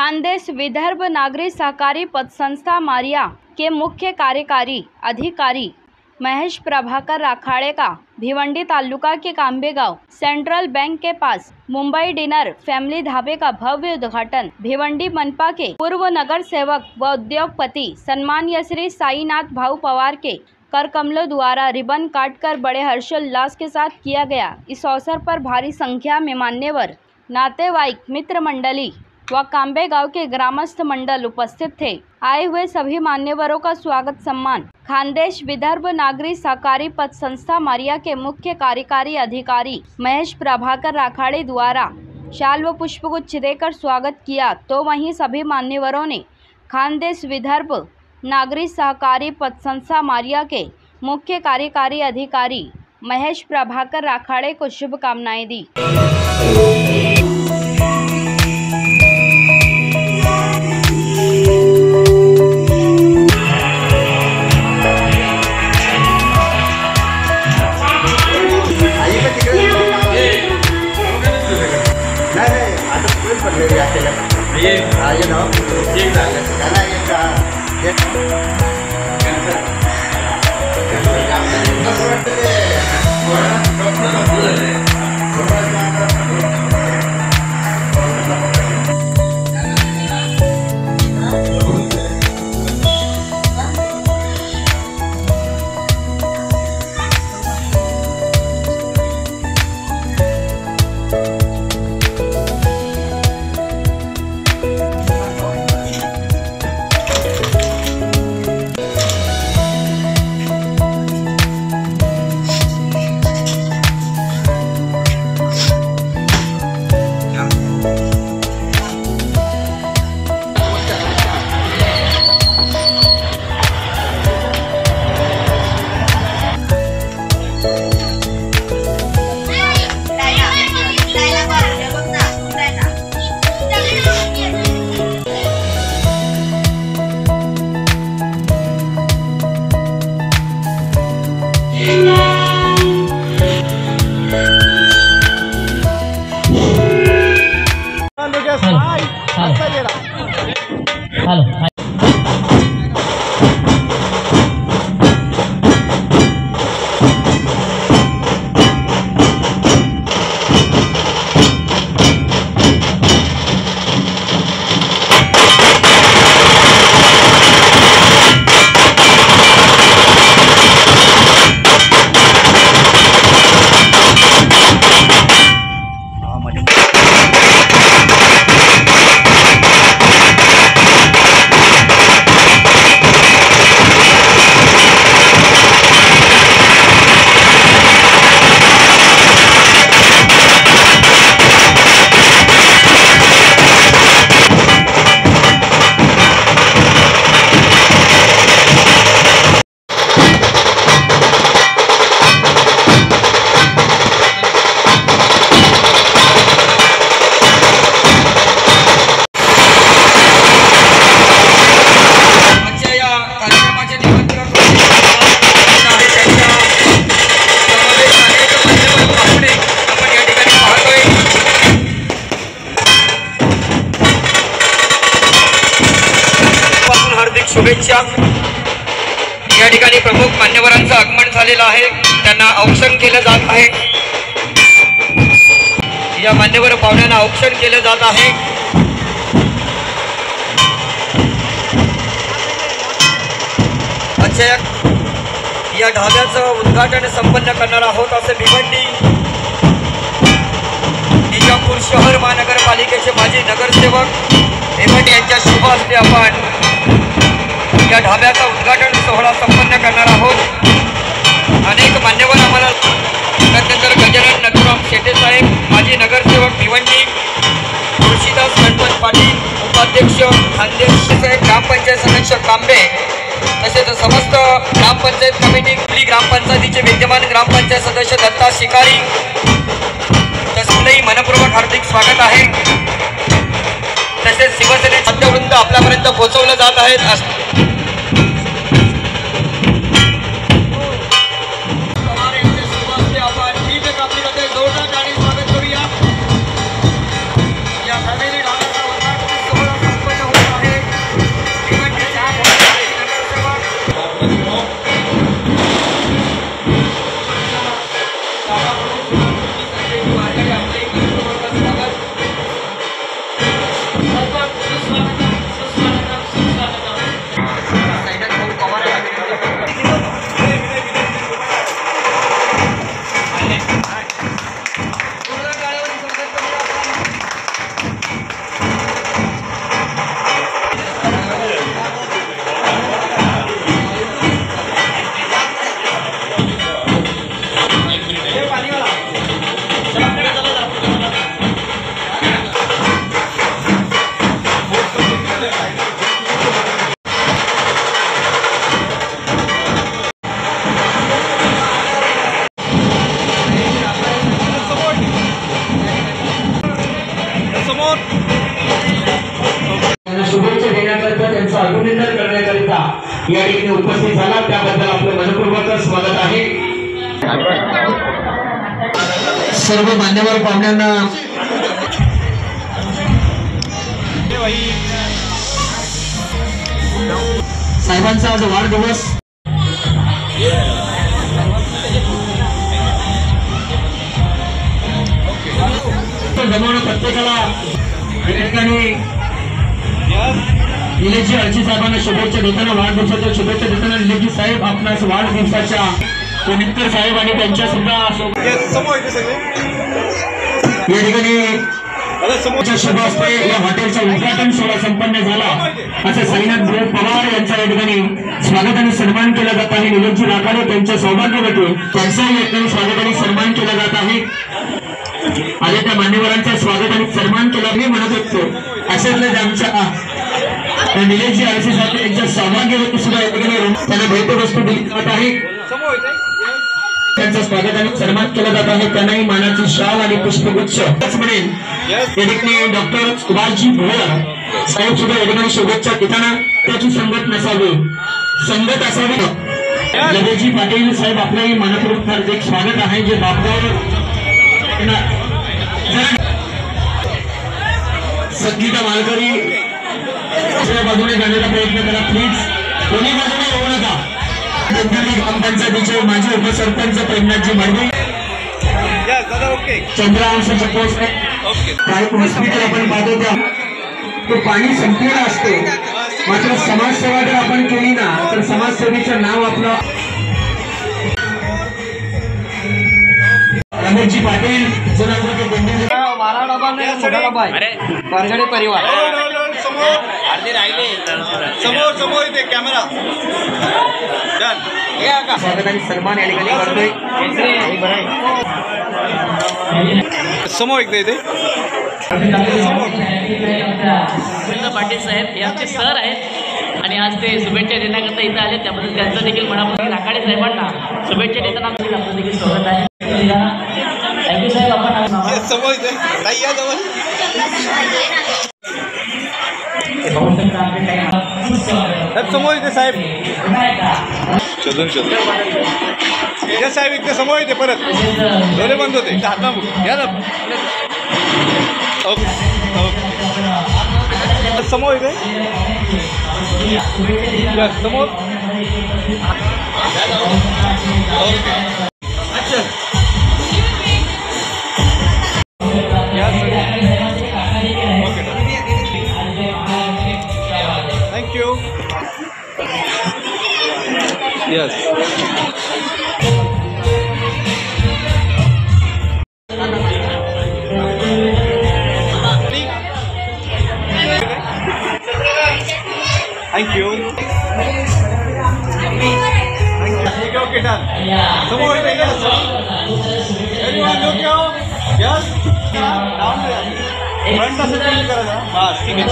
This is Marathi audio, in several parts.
खानदेश विदर्भ नागरी सहकारी पतसंस्था मारिया के मुख्य कार्यकारी अधिकारी महेश प्रभाकर राखाड़े का भिवंडी तालुका के कांबे गांव सेंट्रल बैंक के पास मुंबई डिनर फैमिली ढाबे का भव्य उद्घाटन भिवंडी मनपा के पूर्व नगर सेवक व उद्योगपति सम्मानीय श्री साईनाथ भाऊ पवार के कर कमलों द्वारा रिबन काटकर बड़े हर्षोल्लास के साथ किया गया। इस अवसर पर भारी संख्या में मान्यवर, नातेवाईक, मित्र मंडली व कांबे गांव के ग्रामस्थ मंडल उपस्थित थे। आए हुए सभी मान्यवरों का स्वागत सम्मान खानदेश विदर्भ नागरी सहकारी पतसंस्था मारिया के मुख्य कार्यकारी अधिकारी महेश प्रभाकर राखाड़े द्वारा शाल व पुष्पगुच्छ देकर स्वागत किया। तो वहीं सभी मान्यवरों ने खानदेश विदर्भ नागरी सहकारी पतसंस्था मारिया के मुख्य कार्यकारी अधिकारी महेश प्रभाकर राखाड़े को शुभकामनाएं दी। शुभेच्छा। या ठिकाणी प्रमुख मान्यवरांचं आगमन झालेलं आहे, त्यांना औक्षण केलं जात आहे। या मान्यवर पाहुण्यांना औक्षण केलं जात आहे। अच्छा, या ढाब्याचं उद्घाटन संपन्न करणार आहोत असे भिवंडी निजामपूर शहर महानगरपालिकेचे माजी नगरसेवक भिवंडी यांच्या शुभ हस्ते आपण या ढाब्याचा उद्घाटन सोहळा संपन्न करणार आहोत। अनेक मान्यवर आम्हाला त्यानंतर गजानन नथुराम शेटे साहेब माजी नगरसेवक भिवंडी, तुळशीदास गणपत पाटील उपाध्यक्ष खानदेश साहेब, ग्रामपंचायत सदस्य कांबे, तसेच समस्त ग्रामपंचायत कमिटी, ग्रामपंचायतीचे विद्यमान ग्रामपंचायत सदस्य दत्ता शिकारी, तसंही मनपूर्वक हार्दिक स्वागत आहे। तसेच शिवसेनेचे सत्यवृंद आपल्यापर्यंत पोहोचवलं जात आहेत। जोरदार स्वागत करूया। या फॅमिली ढाब्याचा उद्घाटन सोहळा या ठिकाणी उपस्थित झाला त्याबद्दल आपलं मनपूर्वक स्वागत आहे। सर्व मान्यवर पाहुण्यांना साहेबांचा आज वाढदिवस जमवणं प्रत्येकाला या ठिकाणी निलेशजी अळशी साहेबांना शुभेच्छा देताना वाढदिवसाच्या शुभेच्छा देताना निलेशजी साहेब आपणास वाढदिवसाच्या पुनित्तर साहेब आणि त्यांच्या सुद्धा या ठिकाणी शुभ हस्ते या हॉटेलचा उद्घाटन सोहळा संपन्न झाला असं साईनाथ पवार यांच्या या ठिकाणी स्वागत आणि सन्मान केला जात आहे। निलेशजी राखाडे त्यांच्या सौभाग्यवती त्यांचाही या ठिकाणी स्वागत आणि सन्मान केला जात आहे। आले त्या मान्यवरांचा स्वागत आणि सन्मान केला मी म्हणत होतो अशातल्या आमच्या निलेशजी अळशी साहेब यांच्या सौभाग्यवती सुद्धा या ठिकाणी त्यांना भेटवस्तू दिली जात आहे। त्यांचं स्वागत आणि सन्मान केला जात आहे। त्यांनाही मानाची शाल आणि पुष्पगुच्छ म्हणेन या ठिकाणी डॉक्टर सुभाषजी भोयर साहेब सुद्धा या ठिकाणी शुभेच्छा देताना त्याची संगत नसावी संगत असावी। लदेजी पाटील साहेब आपल्याही मनपूर्वक हार्दिक स्वागत आहे जे बापगाव संगीता मालकरी दुसऱ्या बाजूने जाण्याचा प्रयत्न करा प्लीज कोणी बाजूने येऊ नका। ग्रामपंचायतीचे माजी उपसरपंच प्रेमनाथजी मडवी चंद्रांशाच्या पोस्ट प्रायव्हेट हॉस्पिटल आपण पाहतो त्या तो पाणी संपूर्ण असतो मात्र समाजसेवा जर आपण केली ना तर समाजसेवेचं नाव आपलं रमेशजी पाटील परगडे परिवार समोर समोर इथे कॅमेरा स्वागत आणि सन्मान या ठिकाणी करतोय समोर एकदा इथे पाटील साहेब हे आमचे सर आहेत आणि आज ते शुभेच्छा देण्याकरता इथं आले त्याबद्दल त्यांचं देखील मनापासून राखाडे साहेबांना शुभेच्छा देताना आपलं देखील स्वागत आहे। थँक्यू साहेब आपण समोर इथे ताई या जवळ समोर इथे साहेब शोधून या साहेब इथे समोर इथे परत डोळे बंद होते हाता घ्या ना ओके समोर इथे समोर ओके अच्छा Thank you. Yes. Thank you. Okay, done. Some more. Yes. Everyone, look now. Yes. Down there. Front of the screen. Bas, ठीक है.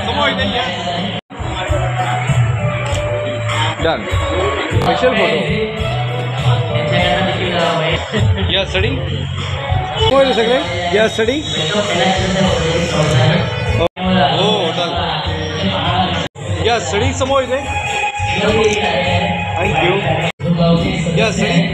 Some more. Yes. Done. Special photo. Yeah, studying. What is it? Yeah, studying. Oh, done. Yeah, studying some more. Thank you. Yeah, studying.